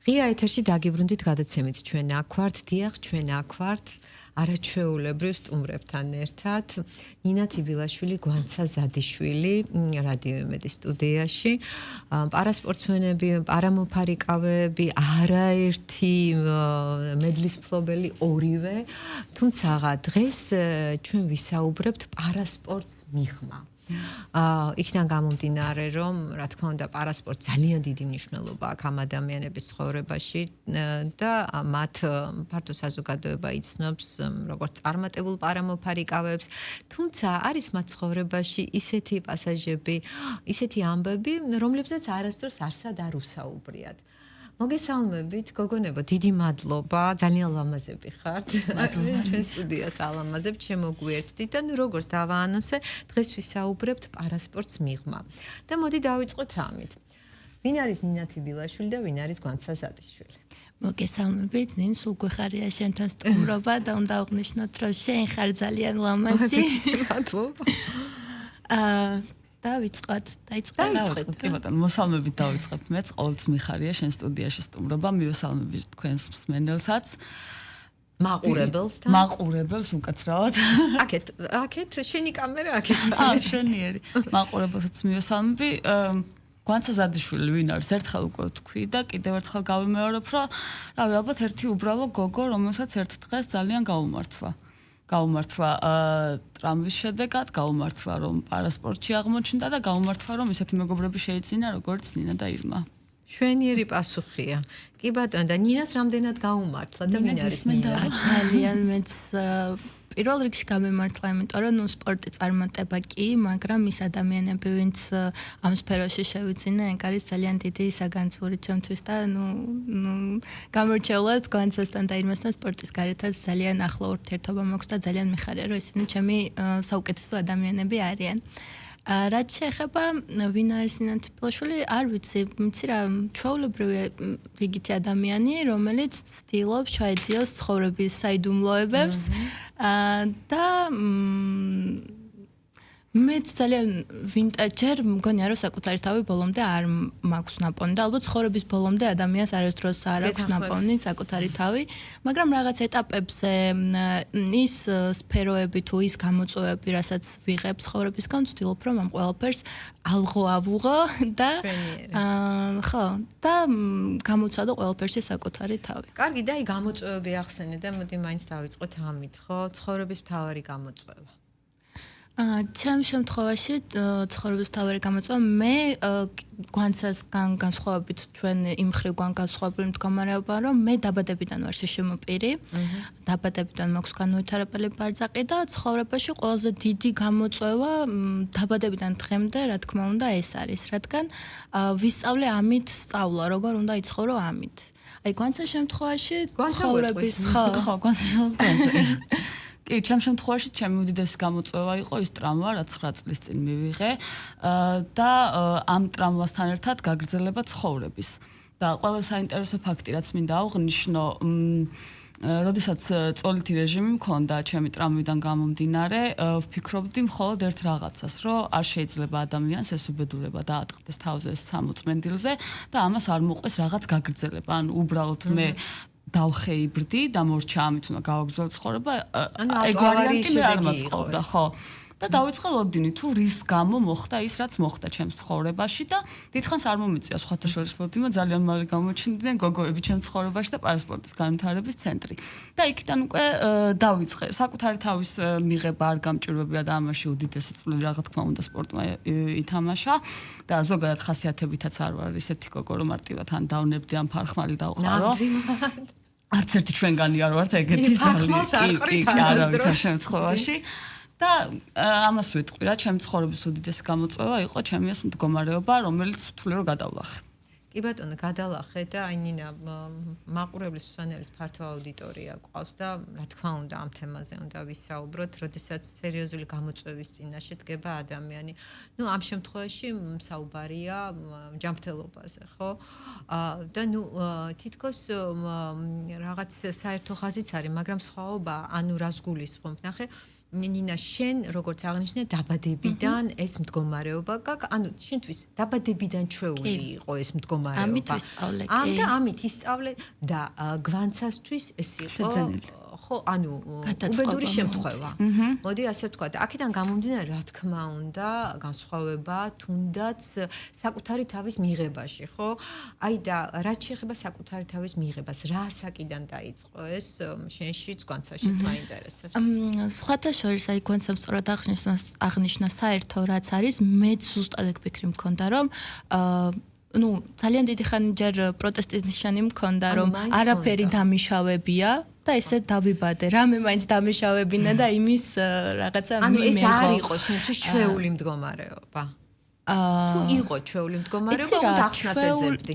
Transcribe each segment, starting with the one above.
ღია ეთერში დაგიბრუნდით გადაცემით ჩვენ აქ ვართ, დიახ, ჩვენ აქ ვართ. არაჩვეულებრივ სტუმრებთან ერთად ნინა თიბილაშვილი, გვანცა ზადიშვილი რადიო იმედის სტუდიაში. პარასპორტსმენები, პარამოფარიკავები, არაერთი მედლის მფლობელი ორივე. თუმცა დღეს ჩვენ ვისაუბრებთ პარასპორტს მიღმა. იქიდან გამომდინარე, რომ რა თქმა უნდა პარასპორტს ძალიან დიდი მნიშვნელობა აქვს ამ ადამიანების ცხოვრებაში და მათ ფართო საზოგადოება იცნობს როგორც წარმატებულ პარამოფარიკავებს, თუმცა არის მათ ცხოვრებაში ისეთი პასაჟები, ისეთი ამბები, რომლებზეც არასდროს არსად არ უსაუბრიათ. მოგესალმებით, გოგონებო, დიდი მადლობა, ძალიან ლამაზები ხართ. ჩვენ სტუდიას ალამაზებთ, შემოგვიერთდით და როგორც დავაანონსე, დღეს ვისაუბრებთ პარასპორტს მიღმა. და მოდი დავიწყოთ ამით. ვინ არის ნინა თიბილაშვილი და ვინ არის გვანცა ზადიშვილი? მოგესალმებით, ნინ სულ გვეხარია შენთან სტუმრობა და უნდა აღნიშნოთ, რომ შენ ხარ ძალიან ლამაზი. მადლობა. დავიწყოთ. კი ბატონო, მოსალმებით დავიწყებ. მეც ყოველთვის მიხარია შენ სტუდიაში სტუმრობა, მივესალმებით თქვენს მსმენელსაც. მაყურებელს და მაყურებელს უკაცრავად. აქეთ შენი კამერა აქეთ. შენიერი. მაყურებელსაც მივესალმები. გვანცა ზადიშვილი ვინ არის? ერთხელ უკვე თქვი და კიდევ ერთხელ გავიმეორებ, რომ რავი, ალბათ ერთი უბრალო გოგო, რომელსაც ერთ დღეს ძალიან გაუმართლა ტრამვის შედეგად, გაუმართლა რომ პარასპორტში აღმოჩნდა და გაუმართლა რომ ისეთი მეგობრები შეიძინა როგორც ნინა და ირმა. შვენიერი პასუხია. კი ბატონო, და ნინას რამდენად გაუმართლა და ვინ არის ნინა? ძალიან მეც პირველ რიგში გამემართლა, იმიტომ რომ სპორტი წარმატება კი, მაგრამ ის ადამიანები, ვინც ამ სფეროში შევიძინა, ეგ არის ძალიან დიდი საგანძური ჩემთვის და გამორჩეულად გვანცასთან და ირმასთან სპორტის გარეთაც ძალიან ახლო ურთიერთობა მაქვს და ძალიან მიხარია, რომ ისინი ჩემი საუკეთესო ადამიანები არიან. რაც შეეხება ვინ არის ნინა თიბილაშვილი, არ ვიცი, მიცი რა, ჩვეულებრივი რიგითი ადამიანი, რომელიც ცდილობს ჩაეძიოს ცხოვრების საიდუმლოებებს და მეც ძალიან ვინტერჯერ მგონია რომ საკუთარი თავი ბოლომდე არ მაქვს ნაპოვნი და ალბათ ცხოვრების ბოლომდე ადამიანს არასდროს არ აქვს ნაპოვნი საკუთარი თავი, მაგრამ რაღაც ეტაპებზე ის სფეროები თუ ის გამოწვევები, რასაც ვიღებ ცხოვრებისგან, ვცდილობ რომ ამ ყველაფერს ალღო ავუღო და ხო, და გამოცადო ყველაფერში საკუთარი თავი. კარგი, და აი გამოწვევები ახსენე და მოდი მაინც დავიწყოთ ამით, ხო? ცხოვრების მთავარი გამოწვევა. ჩემ შემთხვევაში ცხოვრების მთავარი გამოწვევა მე გვანცასგან განსხვავებით ჩვენ იმ ხრივ განსხვავებული მდგომარეობა, რომ მე დაბადებიდან ვარ შეშემოპირი. დაბადებიდან მაქვს განუვითარებელი ბარძაყი და ცხოვრებაში ყველაზე დიდი გამოწვევა დაბადებიდან დღემდე, რა თქმა უნდა, ეს არის, რადგან ვისწავლე ამით სწავლა, როგორ უნდა იცხოვრო ამით. აი გვანცას შემთხვევაში ცხოვრების ხო, გვანცა კი, ჩემ შემთხვევაში ჩემი უდიდესი გამოწვევა იყო ის ტრამვა, რაც 9 წლის წინ მივიღე და ამ ტრამვასთან ერთად გაგრძელება ცხოვრების. და ყველა საინტერესო ფაქტი, რაც მინდა აღვნიშნო, როდესაც წოლითი რეჟიმი მქონდა ჩემი ტრამვიდან გამომდინარე, ვფიქრობდი მხოლოდ ერთ რაღაცას, რომ არ შეიძლება ადამიანს ეს უბედურება დაატყდეს თავზე სამოწმენდილზე და ამას არ მოყვეს რაღაც გაგრძელება. ანუ უბრალოდ მე დავხეიბრდი და მორჩა ამით უნდა გავაგრძელო ცხოვრება, ეგ ვარიანტი მე არ მაწყობდა, ხო. და დავიწყე ლოდინი, თუ რის გამო მოხდა ის, რაც მოხდა ჩემს ცხოვრებაში და დიდხანს არ მომიწია სხვათა შორის ლოდინმა, ძალიან მალე გამოჩნდნენ გოგოები ჩემს ცხოვრებაში და პარასპორტის განვითარების ცენტრი. და იქიდან უკვე დავიწყე საკუთარი თავის მიღება არ გამჭირვებია და ამაში უდიდესი წვლილი რა თქმა უნდა სპორტმა ითამაშა და ზოგადად ხასიათებითაც არ ვარ ისეთი გოგო, რომ მარტივად ან დავნებდი, ან ფარხმალი დავყარო. არც ერთი ჩვენგანი არ ვართ ეგეთი ძალიან შემთხვევაში და ამას ვიტყვი რა, ჩემი ცხოვრების უდიდესი გამოწვევა იყო ჩემი ეს მდგომარეობა, რომელიც ვთვლი რომ გადავლახე. კი ბატონო, გადალახე და აი ნინა მაყურებლის მსმენელის ფართო აუდიტორია გვყავს და რა თქმა უნდა ამ თემაზე უნდა ვისაუბროთ, როდესაც სერიოზული გამოწვევის წინაშე დგება ადამიანი. ნუ ამ შემთხვევაში საუბარია ჯანმრთელობაზე, ხო? და ნუ თითქოს რაღაც საერთო ხაზიც არის, მაგრამ სხვაობა, ანუ რას გულისხმობ, ნახე, ნინა შენ როგორც აღნიშნე დაბადებიდან ეს მდგომარეობა გაქვს, ანუ შენთვის დაბადებიდან ჩვეული იყო ეს მდგომარეობა. ამით ვისწავლე, კი. და ამით ისწავლე და გვანცასთვის ეს იყო ხო, ანუ უბედური შემთხვევა. მოდი ასე ვთქვათ, აქედან გამომდინარე, რა თქმა უნდა, განსხვავება თუნდაც საკუთარი თავის მიღებაში, ხო? აი და რაც შეეხება საკუთარი თავის მიღებას, რა საკიდან დაიწყო ეს შენშიც, გვანცაშიც მაინტერესებს. სხვათა შორის აი გვანცამ სწორად აღნიშნა საერთო რაც არის, მეც ზუსტად ეგ ფიქრი მქონდა, რომ ну, ძალიან დიდი ხანი ჯერ პროტესტის ნიშანი მქონდა, რომ არაფერი დამიშავებია და ესე დავიბადე. რამე მაინც დამიშავებინა და იმის რაღაცა მიმეღო. ანუ ეს არ იყო შენთვის ჩვეული მდგომარეობა. თუ იყო ჩვეული მდგომარეობა, უნდა ახსნას ეძებდი.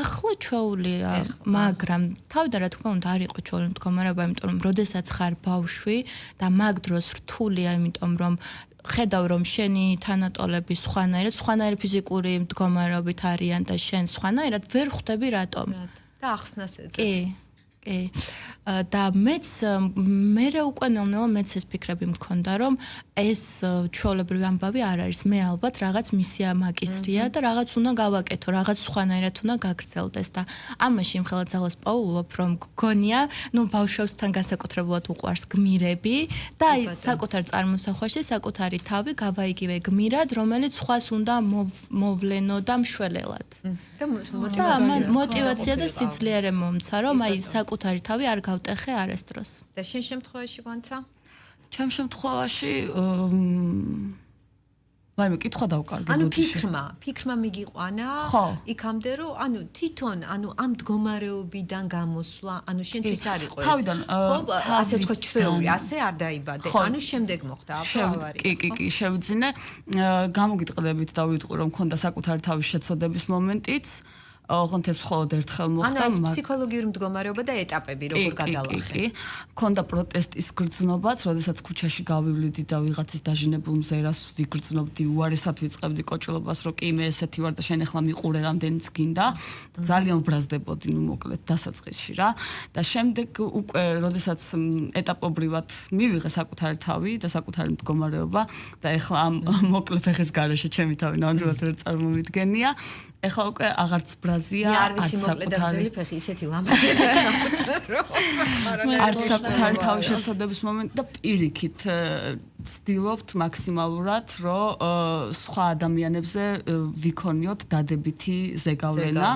ახლა ჩვეულია, მაგრამ თავიდან რა თქმა უნდა არ იყო ჩვეული მდგომარეობა, იმიტომ რომ როდესაც ხარ ბავშვი და მაგ დროს რთულია, იმიტომ რომ ხედავ რომ შენი თანატოლები სხვანაირი ფიზიკური მდგომარეობით არიან და შენ სხვანაირად ვერ ხვდები რატომ. და ახსნას ეძებდი. კი. და მეც მერე უკვე ნელ-ნელა მეც ეს ფიქრები მქონდა, რომ ეს ჩვეულებრივი ამბავი არ არის. მე ალბათ რაღაც მისია მაგისტრია და რაღაც უნდა გავაკეთო, რაღაც სხვანაირად უნდა გაგრძელდეს და ამაში იმხელა ძალას პაულობ, რომ გგონია, ну ბავშვებთან განსაკუთრებულად უყვარს გმირები და აი საკუთარ წარმოსახვაში საკუთარი თავი გავაიგივე გმირად, რომელიც სხვას უნდა მოვლენო და მშველელად. და მოტივაცია და სიძლიერე მომცა, რომ აი საკუთარი თავი არ გავტეხე არასდროს. და შენ შემთხვევაში გვანცა? ჩემ შემთხვევაში ვაიმე, კითხვა დავკარგე ანუ ბოდიში. ფიქრმა მიგიყვანა ხო. იქამდე რომ ანუ თვითონ ანუ ამ მდგომარეობიდან გამოსვლა, ანუ შენთვის არ იყო ეს. თავიდან, ხო, ასე თქვა ჩვეული, ასე არ დაიბადე. ანუ შემდეგ მოხდა ავარია. კი, შევძინე. გამოგიტყდებით და ვიტყვი რომ მქონდა საკუთარი თავის შეცოდების მომენტიც. ოღონდ ეს მხოლოდ ერთხელ მოხდა, ანუ ეს ფსიქოლოგიური მდგომარეობა და ეტაპები როგორ გადალახე. კი. მქონდა პროტესტის გრძნობაც, როდესაც ქუჩაში გავივლიდი და ვიღაცის დაჟინებულ მზერას ვიგრძნობდი, უარესად ვიწყებდი კოჭლობას, რომ კი მე ესეთი ვარ და შენ ახლა მიყურე რამდენიც გინდა. ძალიან ვბრაზდებოდი, ну მოკლედ დასაწყისში რა. და შემდეგ უკვე როდესაც ეტაპობრივად მივიღე საკუთარი თავი და საკუთარი მდგომარეობა და ახლა ამ მოკლე ფეხის გარეშე ჩემი თავი ნამდვილად ვერ წარმოვიდგენია. ეხლა უკვე აღარც ბრაზია, არც საკუთარი ფეხი ისეთი ლამაზია. არც საკუთარი თავის შეცოდების მომენტი და პირიქით ვცდილობთ მაქსიმალურად, რომ სხვა ადამიანებზე ვიქონიოთ დადებითი ზეგავლენა.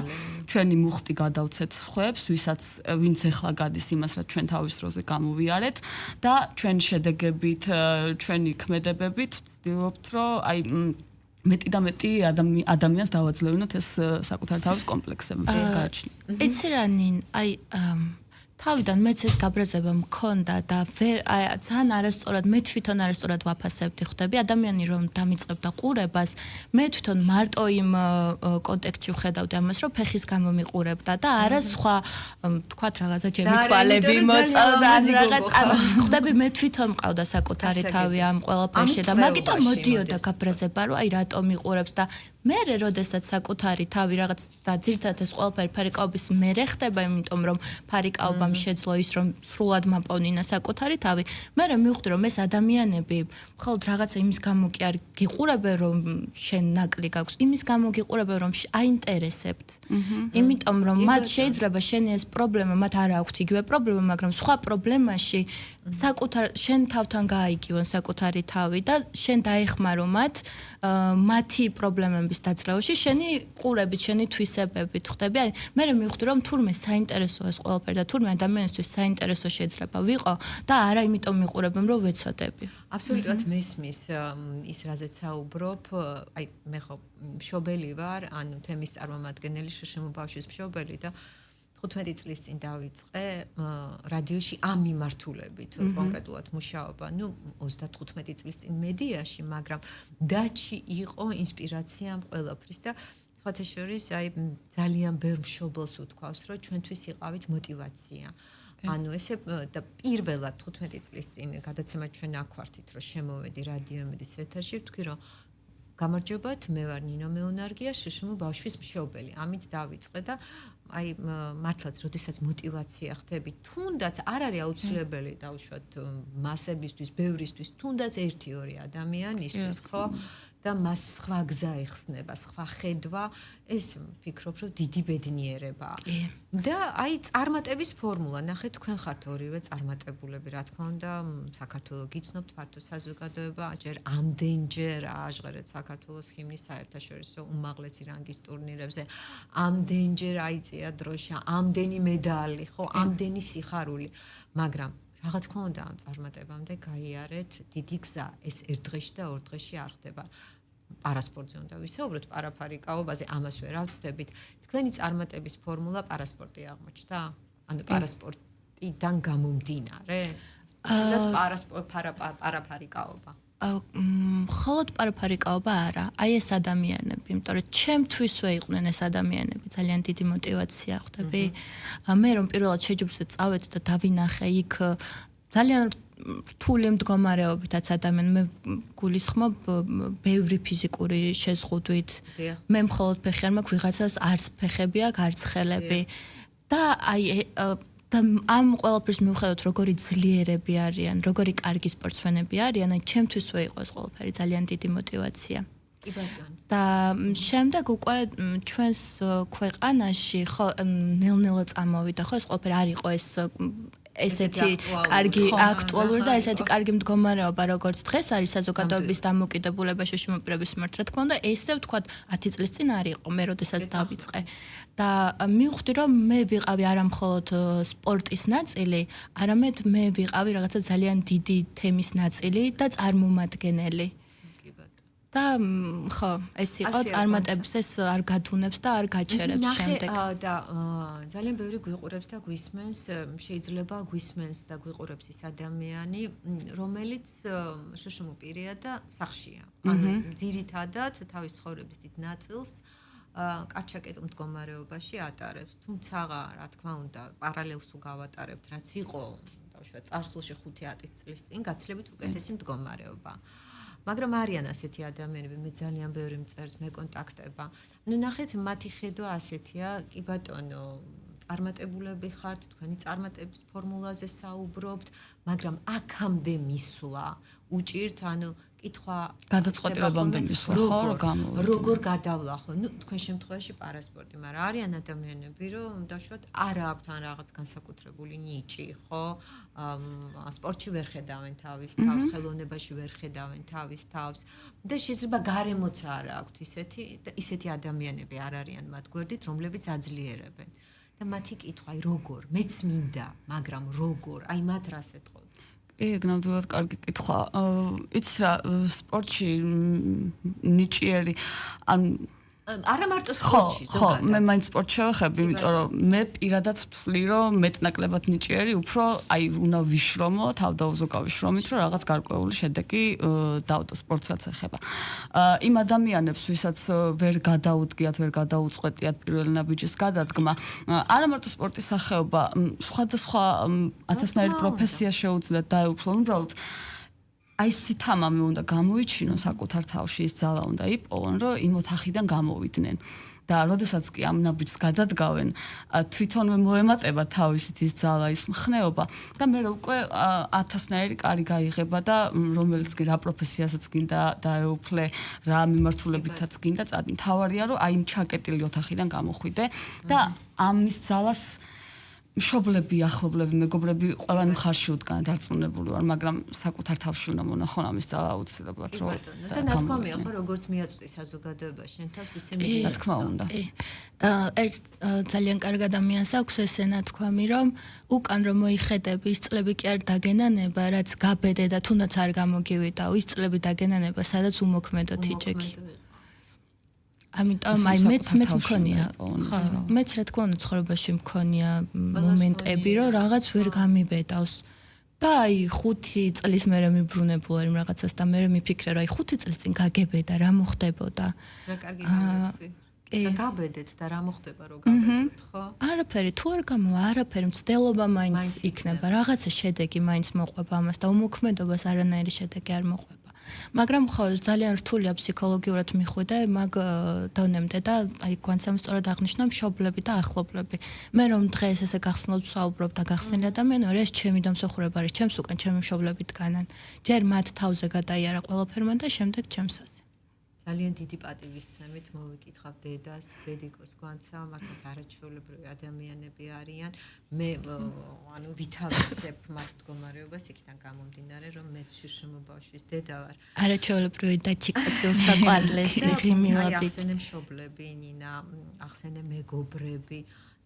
ჩვენი მუხტი გადავცეთ სხვებს, ვინც ეხლა გადის იმას, რაც ჩვენ თავის დროზე გამოვიარეთ და ჩვენ შედეგებით, ჩვენი ქმედებებით ვცდილობთ, რომ აი მეტი და მეტი ადამიანს დავაძლევინოთ ეს საკუთარ თავის კომპლექსები, რაც გააჩნია. იცი რა ნინ, აი თავიდან მეც ეს გაბრაზება მქონდა და ძალიან არასწორად მე თვითონ არასწორად ვაფასებდი ხვდები ადამიანი რომ დამიწყებდა ყურებას მე თვითონ მარტო იმ კონტექსტში ვხედავდი ამას რომ ფეხის გამო მიყურებდა და არა სხვა თქვათ რაღაცა ჩემი თვალები მოწოდა ან რაღაც ხვდები მე თვითონ მყავდა საკუთარი თავი ამ ყველაფერში და მაგიტომ მოდიოდა გაბრაზება რომ აი რატომ მიყურებს და მერე როდესაც საკუთარი თავი რაღაც და ძირთადად ეს ყველაფერი ფარიკაობის მერე ხდება, იმიტომ რომ ფარიკაობამ შეძლო ის რომ სრულად მაპოვნინა საკუთარი თავი. მერე მივხვდი რომ ეს ადამიანები მხოლოდ რაღაცა იმის გამო კი არ გიყურებენ რომ შენ ნაკლი გაქვს, იმის გამო გიყურებენ რომ აინტერესებთ. იმიტომ რომ მათ შეიძლება შენი ეს პრობლემა მათ არ აქვთ იგივე პრობლემა, მაგრამ სხვა პრობლემაში საკუთარ შენ თავთან გაიგივონ საკუთარი თავი და შენ დაეხმარო მათ მათი პრობლემების დაძლევაში შენი ყურებით, შენი თვისებებით ხდები. აი, მე მივხვდი რომ თურმე საინტერესოა ეს ყველაფერი და თურმე ადამიანისთვის საინტერესო შეიძლება ვიყო და არა იმიტომ მიყურებენ რომ ვეცოდები. აბსოლუტურად მესმის ის რაზეც საუბრობ, აი მე ხო მშობელი ვარ, ანუ თემის წარმომადგენელი შშმ ბავშვის მშობელი და 15 წლის წინ დავიწყე რადიოში ამ მიმართულებით კონკრეტულად მუშაობა. ნუ 35 წლის წინ მედიაში, მაგრამ დაჩი იყო ინსპირაცია ამ ყველაფრის და სხვათა შორის აი ძალიან ბევრ მშობელს უთქვავს, რომ ჩვენთვის იყავით მოტივაცია. ანუ ესე და პირველად 15 წლის წინ გადაცემა ჩვენ აქ ვართით, რომ შემოვედი რადიომედის ეთერში, ვთქვი რომ გამარჯობათ, მე ვარ ნინო მეუნარგია, შშმ ბავშვის მშობელი. ამით დავიწყე და აი მართლაც როდესაც мотиваცია ხდები, თუნდაც არ არის აუცილებელი დავუშვათ მასებისთვის, ბევრისთვის, თუნდაც 1-2 ადამიანისთვის, ხო? და მას სხვა გზა ეხსნება, სხვა ხედვა, ეს ვფიქრობ, რომ დიდი ბედნიერებაა. და აი წარმატების ფორმულა, ნახეთ, თქვენ ხართ ორივე წარმატებულები, რა თქმა უნდა, საქართველოს გიცნობთ ფართო საზოგადოება, ჯერ ამდენჯერ აჟღერეთ საქართველოს ჰიმნის საერთაშორისო უმაღლესი რანგის ტურნირებზე, ამდენჯერ აიწია დროშა, ამდენი медаლი, ხო, ამდენი სიხარული, მაგრამ რა თქმა უნდა, ამ წარმატებამდე გაიარეთ დიდი გზა, ეს ერთ დღეში და ორ დღეში არ ხდება. პარასპორტზე უნდა ვისაუბროთ, პარაფარიკაობაზე, ამას ვერ ავწდებით. თქვენი წარმატების ფორმულა პარასპორტი აღმოჩნდა? ანუ პარასპორტიდან გამომდინარე? თუნდაც პარაფარიკაობა. მხოლოდ პარაფარიკაობა არა, აი ეს ადამიანები, იმიტომ რომ ჩემთვისვე იყვნენ ეს ადამიანები, ძალიან დიდი мотиваცია ხვდები. მე რომ პირველად შეჯიბრზე წავედი და დავინახე იქ ძალიან რთული მდგომარეობითაც ადამიანი, მე გულისხმობ ბევრი ფიზიკური შეზღუდვით. მე მხოლოდ ფეხი არ მაქვს, ვიღაცას არც ფეხები აქვს, არც ხელები. და აი და ამ ყველაფრის მიუხედავად როგორი ძლიერები არიან, როგორი კარგი სპორტსმენები არიან, აი ჩემთვისვე იყო ეს ყველაფერი ძალიან დიდი мотиваცია. კი ბატონო. და შემდეგ უკვე ჩვენს ქვეყანაში ხო ნელ-ნელა წამოვიდა ხო ეს ყველაფერი არ იყო ესეთი კარგი აქტუალური და ესეთი კარგი მდგომარეობა როგორც დღეს არის საზოგადოების დამოკიდებულებაში შემოპირების მიმართ რა თქმა უნდა ესე ვთქვათ 10 წლის წინ არ იყო მე როდესაც დავიწყე და მივხვდი რომ მე ვიყავი არა მხოლოდ სპორტის ნაწილი არამედ მე ვიყავი რაღაცა ძალიან დიდი თემის ნაწილი და წარმომადგენელი და ხო ეს იყო წარმატების ეს არ გადუნებს და არ გაჩერებს შემდეგ და ძალიან ბევრი გვიყურებს და გვისმენს შეიძლება გვისმენს და გვიყურებს ის ადამიანი რომელიც შშმ პირია და სახშია ანუ ძირითადად თავის ცხოვრების დიდ ნაწილს კარჩაკეტ მდგომარეობაში ატარებს თუმცა რა თქმა უნდა პარალელს უგავატარებთ რაც იყო დავუშვათ წარსულში 5-10 წლის წინ გაცილებით უკეთესი მდგომარეობა მაგრამ არიან ასეთი ადამიანები, მე ძალიან ბევრი მწერს მეკონტაქტება. ნუ ნახეთ, მათი ხედვა ასეთია, კი ბატონო, წარმატებულები ხართ, თქვენი წარმატების ფორმულაზე საუბრობთ, მაგრამ აქამდე მისვლა უჭირთ, ანუ კითხვა გადაწყვეტილებამდე მისვლა ხო, როგორ გადავლა ხო? ნუ თქვენ შემთხვევაში პარასპორტი, მაგრამ არიან ადამიანები, რომ დაშვათ არ აქვთ ან რაღაც განსაკუთრებული ნიჭი, ხო? სპორტში ვერ ხედავენ თავის თავს, ხელოვნებაში ვერ ხედავენ თავის თავს და შეიძლება გარემოც არ აქვთ ისეთი ადამიანები არ არიან მათ გვერდით, რომლებიც აძლიერებენ. და მათი კითხვა, აი როგორ? მეც მინდა, მაგრამ როგორ? აი მათ რას ეთყობ? ნამდვილად კარგი კითხვა. იცი რა, სპორტში ნიჭიერი ან არა მარტო სპორტში ხო, ზოგადად. მე მაინც სპორტში შევეხები, იმიტომ რომ მე პირადად ვთვლი, რომ მეტნაკლებად ნიჭიერი, უფრო აი უნდა ვიშრომო, თავდაუზოგავი შრომით, რომ რაღაც გარკვეული შედეგი დავდო სპორტსაც ეხება. იმ ადამიანებს, ვისაც ვერ გადაუდგიათ, ვერ გადაუწყვეტიათ პირველი ნაბიჯის გადადგმა, არა მარტო სპორტის სახეობა, სხვადასხვა ათასნაირი პროფესია შეუძლიათ დაეუფლონ, უბრალოდ აი სითამამე უნდა გამოიჩინონ საკუთარ თავში ის ძალა უნდა იპოვონ რომ იმ ოთახიდან გამოვიდნენ და როდესაც კი ამ ნაბიჯს გადადგავენ თვითონვე მოემატება თავისით ის ძალა ის მხნეობა და მე უკვე ათასნაირი კარი გაიღება და რომელიც კი რა პროფესიასაც გინდა დაეუფლე რა მიმართულებითაც გინდა წადი თავარია რომ აი იმ ჩაკეტილი ოთახიდან გამოხვიდე და ამის ძალას მშობლები, ახლობლები, მეგობრები ყველანი მხარში უდგან დარწმუნებული ვარ, მაგრამ საკუთარ თავში უნდა მონახონ ამის ძალა აუცილებლად რომ და ნათქვამია ხო როგორც მიაწვდი საზოგადოება შენ თავს ისე მიაწვდი. რა თქმა უნდა. ერთ ძალიან კარგ ადამიანს აქვს ესე ნათქვამი რომ უკან რომ მოიხედები ის წლები კი არ დაგენანება რაც გაბედე და თუნდაც არ გამოგივიდაო ის წლები დაგენანება სადაც უმოქმედო თიჯექი. ამიტომ აი მეც მქონია ხო მეც რა თქმა უნდა ცხოვრებაში მქონია მომენტები რომ რაღაც ვერ გამიბედავს და აი 5 წლის მერე მიბრუნებულ არ იმ რაღაცას და მე მიფიქრე რომ აი 5 წლის წინ გაგებედა რა მოხდებოდა რა კარგი გამოცდი და გაბედეთ და რა მოხდება რომ გაბედოთ ხო არაფერი თუ არ გამოვა არაფერი მცდელობა მაინც იქნება რაღაცა შედეგი მაინც მოყვება ამას და უმოქმედობას არანაირი შედეგი არ მოყვება მაგრამ ხო ძალიან რთულია ფსიქოლოგიურად მიხვიდე, მაგ დავნემდე და აი გვანცამ სწორად აღნიშნა მშობლები და ახლობლები. მე რომ დღეს ესე გახსნილ ვსაუბრობ და გახსნილი ადამიანები, ეს ჩემი დამსახურება არის, ჩემს უკან ჩემი მშობლები დგანან. ჯერ მათ თავზე გადაიარა ყველაფერმა და შემდეგ ჩემსაც. ძალიან დიდი პატივისცემით მოვიკითხავ დედას, დედიკოს გვანცა, მართლაც არაჩვეულებრივი ადამიანები არიან. მე ანუ ვითავისებ მათ მდგომარეობას იქიდან გამომდინარე, რომ მეც შირშემო ბავშვის დედა ვარ. არაჩვეულებრივი დაჩიკას უსაყვარლესი ღიმილებით. ახსენე მშობლები, ნინა, ახსენე მეგობრები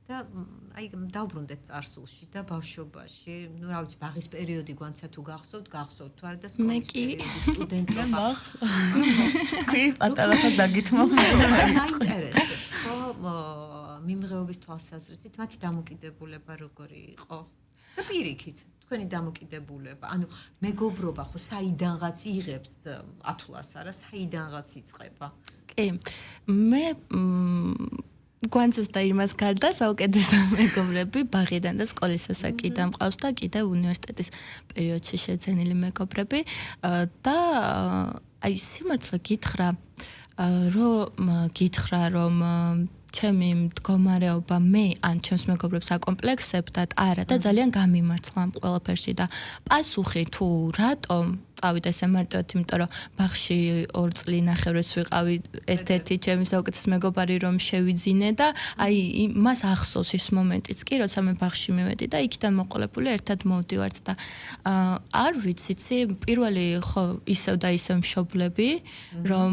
და აი დავბრუნდეთ წარსულში და ბავშვობაში, ну, რა ვიცი, ბაღის პერიოდი გვანცა თუ გახსოვთ თუ არა და სკოლის პერიოდი, სტუდენტობა. კი, პატარასა დაგითმობ. მაინტერესებს, ხო, მიმღეობის თვალსაზრისით მათი დამოკიდებულება როგორი იყო? და პირიქით, თქვენი დამოკიდებულება, ანუ მეგობრობა ხო საიდანღაც იღებს ათვლას არა, საიდანღაც იწყება. კი, მე გვანცას და იმას გარდა საუკეთესო მეგობრები ბაღიდან და სკოლის ასაკიდან მყავს და კიდევ უნივერსიტეტის პერიოდში შეძენილი მეგობრები და აი სიმართლე გითხრა რომ ჩემი მდგომარეობა მე ან ჩემს მეგობრებს აკომპლექსებდათ არა და ძალიან გამიმართლა ამ ყველაფერში და პასუხი თუ რატომ ავიდა ესე მარტივად, იმიტომ რომ ბაღში 2 წლი ნახევრებს ვიყავი ერთ-ერთი ჩემი საუკეთესო მეგობარი რომ შევიძინე და აი მას ახსოვს ის მომენტიც კი, როცა მე ბაღში მივედი და იქიდან მოყოლებული ერთად მოვდივართ და არ ვიცი, პირველი ხო ისევ და ისევ მშობლები, რომ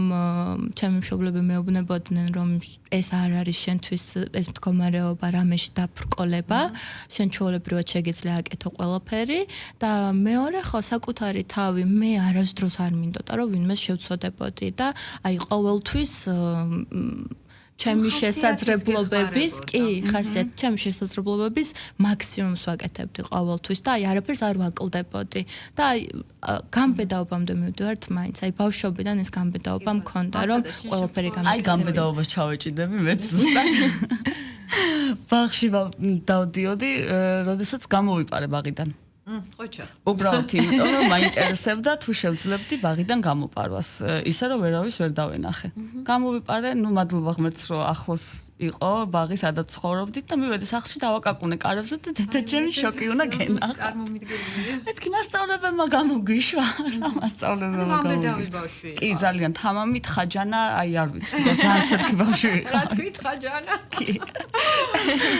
ჩემი მშობლები მეუბნებოდნენ, რომ ეს არ არის შენთვის ეს მდგომარეობა რამეში დაბრკოლება, შენ ჩვეულებრივად შეგიძლია აკეთო ყველაფერი და მეორე ხო საკუთარი თავი მე არასდროს არ მინდოდა რომ ვინმეს შევცოდებოდი და აი ყოველთვის ჩემი შესაძლებლობების ჩემი შესაძლებლობების მაქსიმუმს ვაკეთებდი ყოველთვის და აი არაფერს არ ვაკლდებოდი და აი გამბედაობამდე მივდივართ მაინც აი ბავშვობიდან ეს გამბედაობა მქონდა რომ ყველაფერი გამეკეთებინა აი გამბედაობას ჩავეჭიდები მეც ზუსტად ბაღში დავდიოდი როდესაც გამოვიპარე ბაღიდან ყოჩა. უბრალოდ იმიტომ რომ მაინტერესებდა თუ შევძლებდი ბაღიდან გამოპარვას. ისე რომ ვერავის ვერ დავენახე. გამოვიპარე, ну მადლობა ღმერთს რომ ახლოს იყო ბაღი სადაც ცხოვრობდით და მივედი სახლში დავაკაკუნე კარებზე და დედა ჩემი შოკი უნდა გენახა. წარმომიდგენია. მეთქი მასწავლებელმა გამოგვიშვა. მასწავლებელმა გამბედავი ბავშვი. კი, ძალიან თამამით ხაჯანა, აი არ ვიცი, ძალიან ცერკი ბავშვი იყო. რა თქვით ხაჯანა? კი.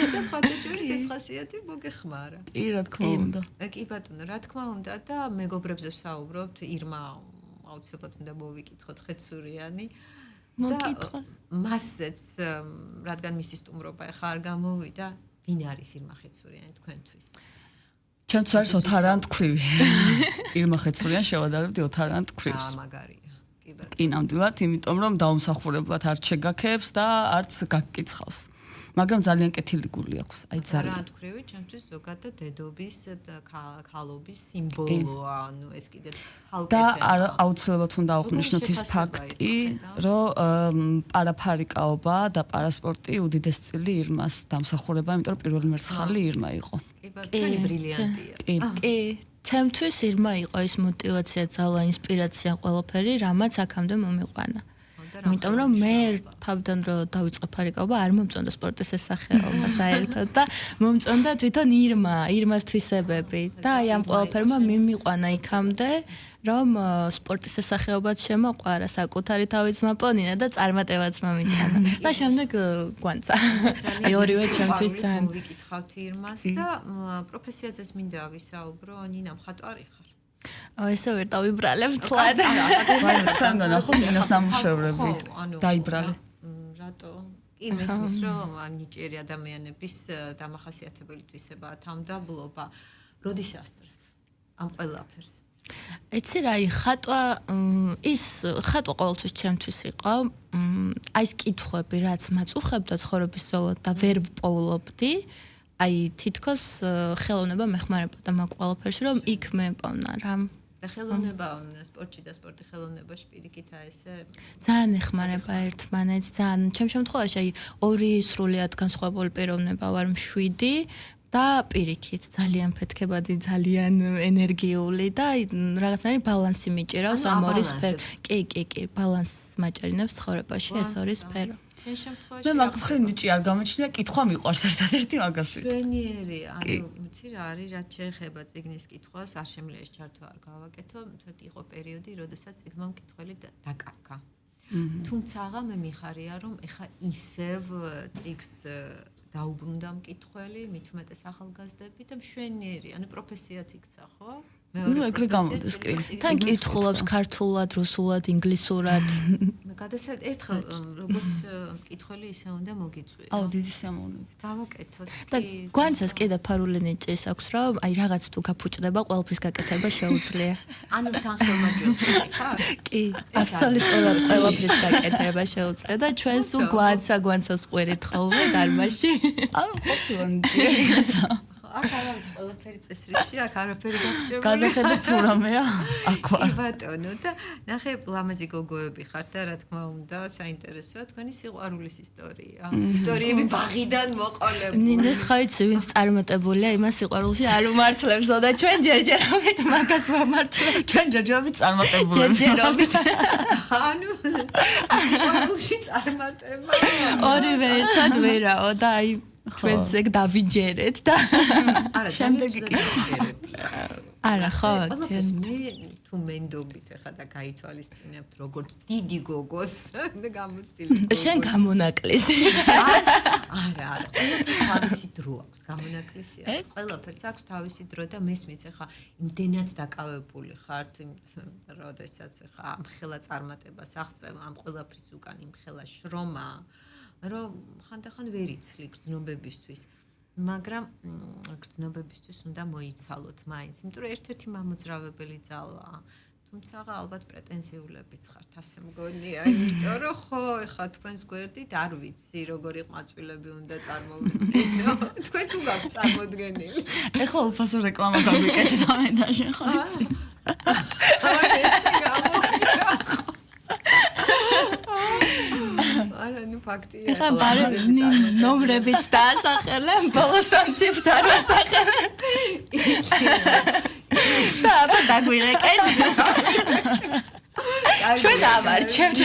და სხვადასხვა ეს ხასიათი მოგეხმარა. კი, რა თქმა უნდა. კი ბატონო, რა თქმა უნდა და მეგობრებზე ვსაუბრობთ, ირმა აუცილებლად უნდა მოვიკითხოთ ხეცურიანი. მოგკითხო. მასეც რადგან მისი სტუმრობა ახლა არ გამოვიდა, ვინ არის ირმა ხეცურიანი თქვენთვის? ჩემთვის არის ოთარან თქვრივი. ირმა ხეცურიანი შევადარებდი ოთარან თქვრივს. მაგარია. კი ბატონო. კი, ნამდვილად, იმიტომ რომ დაუმსახურებლად არ შეგაქებს და არც გაგკითხავს. მაგრამ ძალიან კეთილი გული აქვს, აი ძალიან. რა თქვრივი, ჩემთვის ზოგადად დედობის და ქალობის სიმბოლოა, ანუ ეს კიდე და აუცილებლად უნდა აღვნიშნოთ ის ფაქტი, რომ პარაფარიკაობა და პარასპორტი უდიდეს წილი ირმას დამსახურება, იმიტომ რომ პირველი მერცხალი ირმა იყო. კი ბატონო, ბრილიანტია. კი, ჩემთვის ირმა იყო ის мотиваცია, ძალა, ინსპირაცია ყველაფერი, რამაც აქამდე მომიყვანა. იმიტომ რომ მე თავიდან რომ დავიწყე ფარიკაობა, არ მომწონდა სპორტის ეს სახეობა საერთოდ და მომწონდა თვითონ ირმას თვისებები და აი ამ ყველაფერმა მიმიყვანა იქამდე, რომ სპორტის ეს სახეობაც შემოყვარა, საკუთარი თავის მაპონინა და წარმატებაც მომიტანა. და შემდეგ გვანცა. აი ორივე ჩემთვის ძალიან ვიკითხავთ ირმას და პროფესიაზეც მინდა ვისაუბრო, ნინა მხატვარი ხარ. ესე ვერ დავიბრალებ თლად. თან ნახო მინას ნამუშევრები დაიბრალე. რატო? კი მესმის რომ ნიჭიერი ადამიანების დამახასიათებელი თვისებაა თავმდაბლობა. როდის ასწრებ ამ ყველაფერს? ეცი რა, ხატვა ის ხატვა ყოველთვის ჩემთვის იყო. აი ეს კითხვები, რაც მაწუხებდა ცხოვრების ზოლად და ვერ ვპოულობდი. აი თითქოს ხელოვნება მეხმარებოდა მაგ ყველაფერში, რომ იქ მეპოვნა რა. და ხელოვნება სპორტში და სპორტი ხელოვნებაში პირიქითა ესე ძალიან ეხმარება ერთმანეთს, ძალიან ჩემ შემთხვევაში აი ორი სრულიად განსხვავებული პიროვნება ვარ, მშვიდი და პირიქით ძალიან ფეთქებადი, ძალიან ენერგიული და რაღაცნაირი ბალანსი მიჭირავს ამ ორი სფერო. კი, ბალანსს მაჭერინებს ცხოვრებაში ეს ორი სფერო. შენ შემთხვევაში მე მაგ მხრივ ნიჭი არ გამოჩნია, კითხვა მიყვარს ერთადერთი მაგასვით. შვენიერი, ანუ ვიცი რა არის, რაც შეეხება წიგნის კითხვას, არ შემიძლია ეს ჩართვა არ გავაკეთო, თორე იყო პერიოდი, როდესაც წიგნმა მკითხველი დაკარგა. თუმცა მე მიხარია, რომ ეხა ისევ წიგს დაუბრუნდა მკითხველი, მით უმეტეს ახალგაზრდები და მშვენიერი, ანუ პროფესიად იქცა, ხო? ნუ ეგრე გამოდის კი. თან კითხულობს ქართულად, რუსულად, ინგლისურად. მე გადასად ერთხელ როგორც მკითხველი ისე უნდა მოგიწვიო. აუ დიდი სიამოვნებით. გავაკეთოთ. და გვანცას კი და ფარული ნიჭის აქვს, რომ აი რაღაც თუ გაფუჭდება, ყველაფრის გაკეთება შეუძლია. ანუ თანხმობაჯოს ხარ? კი, აბსოლუტურად ყველაფრის გაკეთება შეუძლია და ჩვენ სულ გვანცას ყვერით ხოლმე დარბაზში. აუ ყოფილი ნიჭი. აქ არის ყველაფერი წესრიგში, აქ არაფერი გაგჭირდება. გადახედეთ თუ რამეა? აქ ვარ. კი ბატონო და ნახე ლამაზი გოგოები ხართ და რა თქმა უნდა, საინტერესოა თქვენი სიყვარულის ისტორია. ისტორიები ბაღიდან მოყოლებული. ნინოს ხაიცი ვინც წარმატებულია, იმას სიყვარულში არ უმართლებს და ჩვენ ჯერჯერობით მაგას ვამართლებთ. ჩვენ ჯერჯერობით წარმატებულები. ჯერჯერობით. ანუ სიყვარულში წარმატება. ორივე ერთად ვერაო და აი ჩვენც ეგ დავიჯერეთ და არა, შემდეგ კი. არა, ხო, ჩვენ მე თუ მენდობით ახლა და გაითვალისწინებთ როგორც დიდი გოგოს და გამოცდილი. შენ გამონაკლისი. არა, თავისი დრო აქვს, გამონაკლისია. ყველაფერს აქვს თავისი დრო და მესმის ახლა იმდენად დაკავებული ხართ, როდესაც ახლა ამ ხელა წარმატებას აღწევ, ამ ყველაფრის უკან იმ ხელა შრომა, რომ ხანდახან ვერ იცლი გრძნობებისთვის. მაგრამ გრძნობებისთვის უნდა მოიცალოთ მაინც, იმიტომ რომ ერთ-ერთი მამოძრავებელი ძალაა. თუმცა ალბათ პრეტენზიულებიც ხართ, ასე მგონია, იმიტომ რომ ხო, ეხლა თქვენს გვერდით არ ვიცი, როგორი ყვაწვილები უნდა წარმოვიდგინო. თქვენ თუ გაქვთ წარმოდგენილი. ეხლა უფასო რეკლამა გაგვიკეთეთ ამენდაში, ხო იცი? აი, ეცი გამოვიდა. არა, ნუ ფაქტია. ხა ბარე ნომრებიც დაასახელენ, ბოლოს ანციფს არ ასახელენ. და აბა დაგვირეკეთ. ჩვენ დავარჩევთ.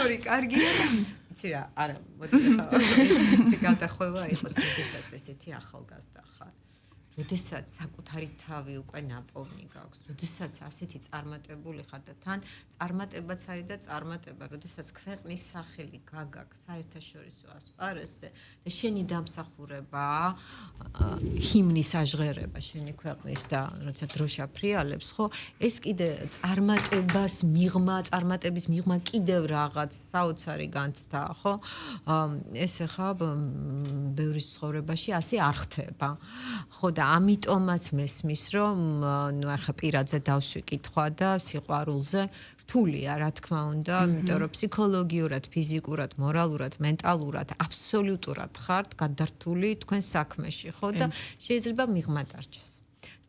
ორი კარგია. იცი რა, არა, მოდი ხა ეს გადახვევა იყოს, როდესაც ესეთი ახალგაზრდა ხარ. როდესაც საკუთარი თავი უკვე ნაპოვნი გაქვს, როდესაც ასეთი წარმატებული ხარ და თან წარმატებაც არის და წარმატება, როდესაც ქვეყნის სახელი გაგაქვს საერთაშორისო ასპარესზე და შენი დამსახურება, ჰიმნის აჟღერება შენი ქვეყნის და როცა დროშა ფრიალებს, ხო, ეს კიდე წარმატების მიღმა კიდევ რაღაც საოცარი განცდა, ხო? ეს ახლა ბევრის ცხოვრებაში ასე არ ხდება. ხო და ამიტომაც მესმის რომ ნუ ახლა პირადზე დავსვი კითხვა და სიყვარულზე რთულია რა თქმა უნდა, იმიტომ რომ ფსიქოლოგიურად, ფიზიკურად, მორალურად, მენტალურად აბსოლუტურად ხართ გადართული თქვენ საქმეში, ხო და შეიძლება მიღმა დარჩეს.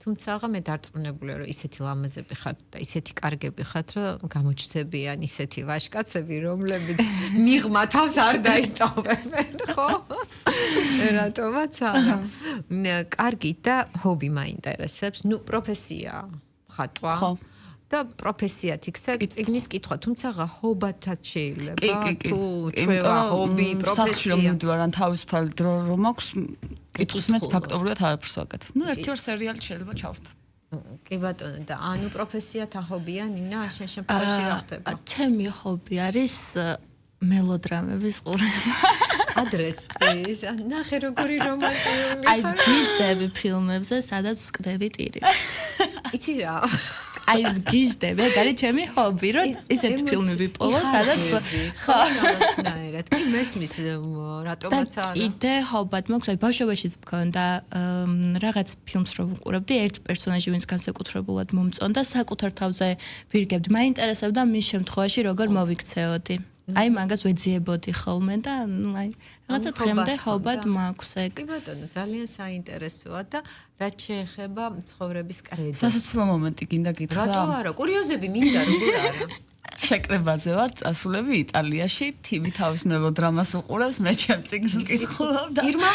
თუმცა მე დარწმუნებულია რომ ისეთი ლამაზები ხართ და ისეთი კარგები ხართ, რომ გამოჩნდებიან ისეთი ვაჟკაცები, რომლებიც მიღმა თავს არ დაიტოვებენ, ხო? რატომაც არა. კარგი და ჰობი მაინტერესებს, ნუ პროფესია ხატვა. ხო. და პროფესიად იქცა წიგნის კითხვა, თუმცა ჰობათაც შეიძლება თუ ჩვევა ჰობი, პროფესია. რომ მივდივარ ან თავისუფალი დრო რომ აქვს, კითხვის მეც ფაქტობრივად არაფერს ვაკეთებ. ნუ ერთი-ორ სერიალი შეიძლება ჩავრთ. კი ბატონო, და ანუ პროფესია თა ჰობია, ნინა, შენ შემთხვევაში რა ხდება? ჩემი ჰობი არის მელოდრამების ყურება. ადრეც თქვის, ნახე როგორი რომანტიკული. აი, ვიჟდები ფილმებზე, სადაც ვკდები ტირებს. იცი რა? აი, ვიჟდები, ეგ არის ჩემი ჰობი, რომ ისეთი ფილმები პოვო, სადაც ხო, რაღაცნაირად. კი მესმის რატომაც არა. კიდე ჰობად მაქვს, აი, ბავშვობაშიც მქონდა რაღაც ფილმს რომ ვუყურებდი, ერთ პერსონაჟი ვინც განსაკუთრებულად მომწონდა, საკუთარ თავზე ვირგებდი, მაინტერესებდა მის შემთხვევაში როგორ მოვიქცეოდი. აი მაგას ვეძიებოდი ხოლმე და აი რაღაცა დღემდე ჰობად მაქვს ეგ. კი ბატონო, ძალიან საინტერესოა და რაც შეეხება ცხოვრების კრედო. სასაცილო მომენტი გინდა გითხრა. რატო არა? კურიოზები მინდა როგორ არა? შეკრებაზე ვარ წასულები იტალიაში, თიმი თავის მელოდრამას უყურებს, მე ჩემ წიგნს ვკითხულობ და ირმა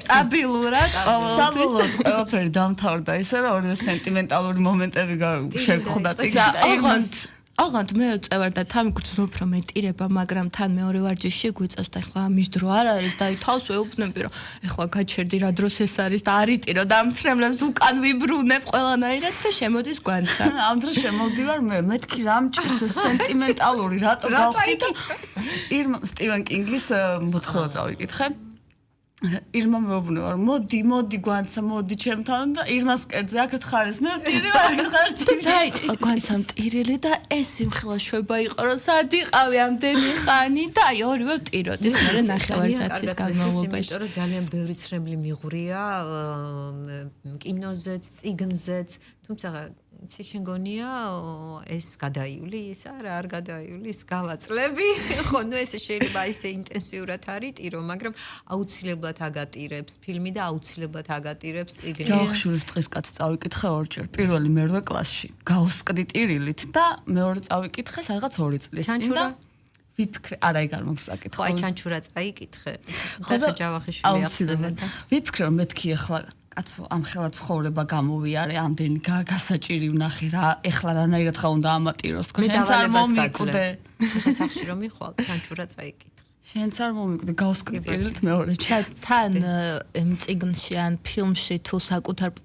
სტაბილურად საბოლოოდ ყველაფერი დამთავრდა ისე რომ ორივე სენტიმენტალური მომენტები შეგხვდა წიგნში და აღანთ მე წევარ და თან გრძნობ რომ ეტირება, მაგრამ თან მეორე ვარჯიში გვიწევს და ეხლა ამის დრო არ არის და თავს ვეუბნები რომ ეხლა გაჩერდი რა დროს ეს არის და არ იტირო და ამ ცრემლებს უკან ვიბრუნებ ყველანაირად და შემოდის გვანცა. ამ დროს შემოვდივარ მე მეთქი რამ ჭირს სენტიმენტალური რატო გავხდი და ირმა სტივენ კინგის მოთხოვნა წავიკითხე. ირმა მეუბნება რომ მოდი გვანცა მოდი ჩემთან და ირმას მკერდზე აქეთ ხარ ეს მე ტირი ვარ ხარ დაიწყო გვანცამ ტირილი და ეს იმხელა შვება იყო რომ სად იყავი ამდენი ხანი და აი ორივე ვტიროდი მე ნახევარსაათის განმავლობაში იმიტომ რომ ძალიან ბევრი ცრემლი მიღვრია კინოზეც წიგნზეც თუმცა იცი შენ გონია ეს გადაიული ის არ გადაიული ის გავაწლები ხო ნუ ეს შეიძლება ისე ინტენსიურად არის ტირო მაგრამ აუცილებლად აგატირებს ფილმი და აუცილებლად აგატირებს წიგნი ხშირის დღეს კაც წავიკითხე ორჯერ პირველი მერვე კლასში გავსკდი ტირილით და მეორე წავიკითხე სადღაც 2 წლის წინ და ვიფიქრე არა ეგ არ მომსაკითხე ხო აი ჩანჩურა წაიკითხე და ჯავახიშვილი ახსენე და ვიფიქრე რომ მეთქი ახლა კაცო ამ ხელა ცხოვრება გამოვიარე ამდენი გასაჭირი ვნახე რა ეხლა რანაირად ხა უნდა ამატიროს თქო შენც არ მომიკვდე ხა სახში რომ მიხვალ ჩანჩურა წაიკითხე შენც არ მომიკვდე გავსკდი პირველად მეორე თან წიგნში ან ფილმში თუ საკუთარ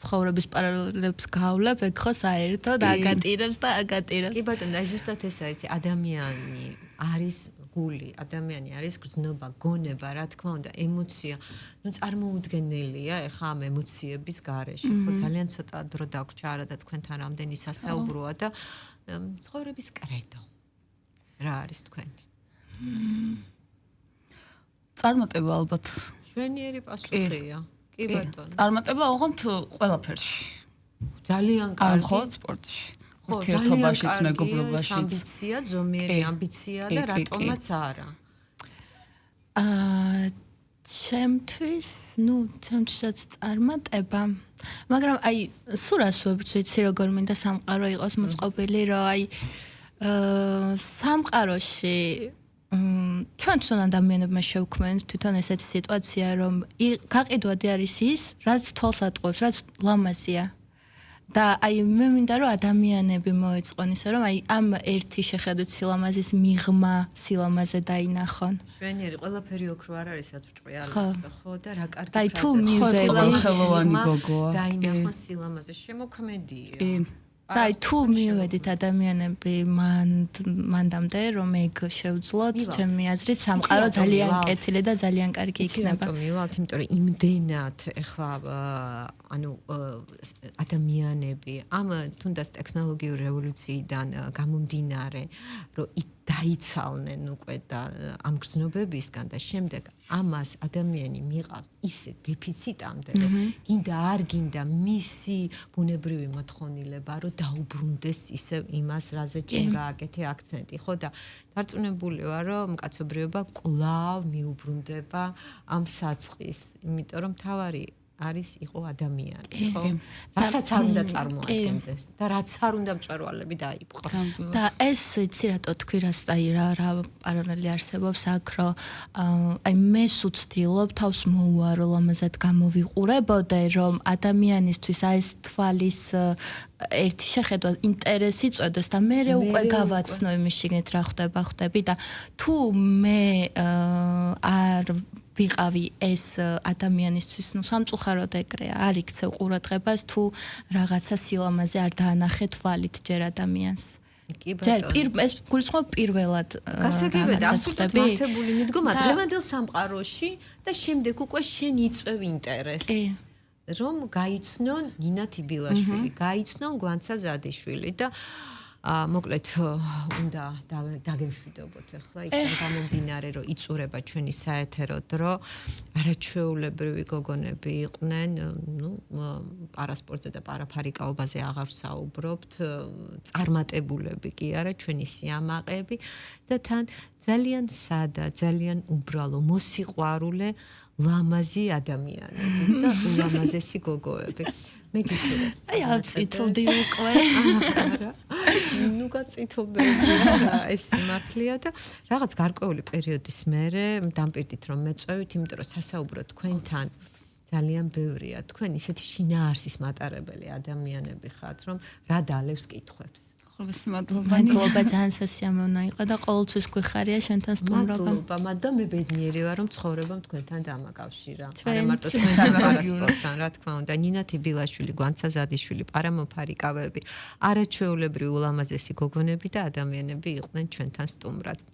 ცხოვრების პარალელებს გავლებ ეგ ხო საერთოდ აგატირებს და აგატირებს კი ბატონო აი ზუსტად ესაა იცი ადამიანი არის გული ადამიანი არის გრძნობა გონება რა თქმა უნდა ემოცია ნუ წარმოუდგენელია ეხა ამ ემოციების გარეშე ხო ძალიან ცოტა დრო დაგვრჩა არა და თქვენთან რამდენი სასაუბროა და ცხოვრების კრედო რა არის თქვენი წარმატება ალბათ შვენიერი პასუხია კი ბატონო წარმატება ოღონდ ყველაფერში ძალიან კარგი ხო სპორტში ურთიერთობაშიც მეგობრობაშიც ამბიცია ზომიერი ამბიცია და რატომაც არა ჩემთვის ჩემთვისაც წარმატება მაგრამ აი სურას ვიცი როგორ მინდა სამყარო იყოს მოწყობილი რომ აი სამყაროში ჩვენთვის ადამიანებმა შევქმნით თვითონ ესეთი სიტუაცია რომ გაყიდვადი არის ის რაც თვალს ატყობს რაც ლამაზია და აი მე მინდა რომ ადამიანები მოეწყონ ისე რომ აი ამ ერთი შეხედვით სილამაზის მიღმა სილამაზე დაინახონ. შვენიერი ყველაფერი ოქრო არ არის რაც ბრჭყიალებს ხო და რა კარგი და თუ მივდები გოგოა დაინახონ სილამაზე შემოქმედია. და თუ მივედით ადამიანები მანდამდე რომ ეგ შევძლოთ ჩემი აზრით სამყარო ძალიან კეთილი და ძალიან კარგი იქნება. მივალთ იმიტომ რომ იმდენად ეხლა ანუ ადამიანები ამ თუნდაც ტექნოლოგიური რევოლუციიდან გამომდინარე რომ დაიცალნენ უკვე და ამ გრძნობებისგან და შემდეგ ამას ადამიანი მიყავს ისე დეფიციტამდე რომ გინდა არ გინდა მისი ბუნებრივი მოთხოვნილება რომ დაუბრუნდეს ისე იმას რაზე ჩვენ გააკეთე აქცენტი ხო და დარწმუნებული ვარ რომ კაცობრიობა კვლავ მიუბრუნდება ამ საწყის იმიტომ რომ თავარი არის იყო ადამიანი ხო რასაც არ უნდა წარმოადგენდეს და რაც არ უნდა მწვერვალები დაიპყრო და ეს იცი რატო თქვი აი რა პარალელი არსებობს აქ რომ აი მე ვცდილობ თავს მოუარო ლამაზად გამოვიყურებოდე რომ ადამიანისთვის აი ეს თვალის ერთი შეხედვა ინტერესი წვდეს და მე უკვე გავაცნო იმის შიგნით რა ხვდები და თუ მე არ ვიყავი ეს ადამიანისთვის ნუ სამწუხაროდ ეგრეა არ იქცევ ყურადღებას თუ რაღაცა სილამაზე არ დაანახე თვალით ჯერ ადამიანს კი ბატონო ეს გულისხმობ პირველად გასაგებია და აბსოლუტურად მართებული მიდგომა დღევანდელ სამყაროში და შემდეგ უკვე შენ იწევ ინტერესს რომ გაიცნონ ნინა თიბილაშვილი გაიცნონ გვანცა ზადიშვილი და მოკლედ უნდა დაგემშვიდობოთ ახლა იქ გამომდინარე რომ იწურება ჩვენი საეთერო დრო არაჩვეულებრივი გოგონები იყვნენ ნუ პარასპორტზე და პარაფარიკაობაზე აღარ ვსაუბრობთ წარმატებულები კი არა ჩვენი სიამაყეები და თან ძალიან სადა ძალიან უბრალო მოსიყვარულე ლამაზი ადამიანები და ულამაზესი გოგოები მე გისურვებთ აი აწითლდი უკვე ნუ გაწითობებია რა ეს მართლია და რაღაც გარკვეული პერიოდის მერე დამპირდით რომ მეწვევით, იმიტომ რომ სასაუბრო თქვენთან ძალიან ბევრია. თქვენ ისეთი შინაარსის მატარებელი ადამიანები ხართ, რომ რა დალევს კითხვებს. ხოლმე მადლობა. მადლობა ძალიან სასიამოვნო იყო და ყოველთვის გვიხარია შენთან სტუმრობა. მადლობა, მაგრამ მე ბედნიერი ვარ, რომ ცხოვრებამ თქვენთან დამაკავშირა. არა ჩვენც. მარტო თქვენთან პარასპორტთან, რა თქმა უნდა, ნინა თიბილაშვილი, გვანცა ზადიშვილი, პარამოფარიკავები, არაჩვეულებრივ ულამაზესი გოგონები და ადამიანები იყვნენ ჩვენთან სტუმრად.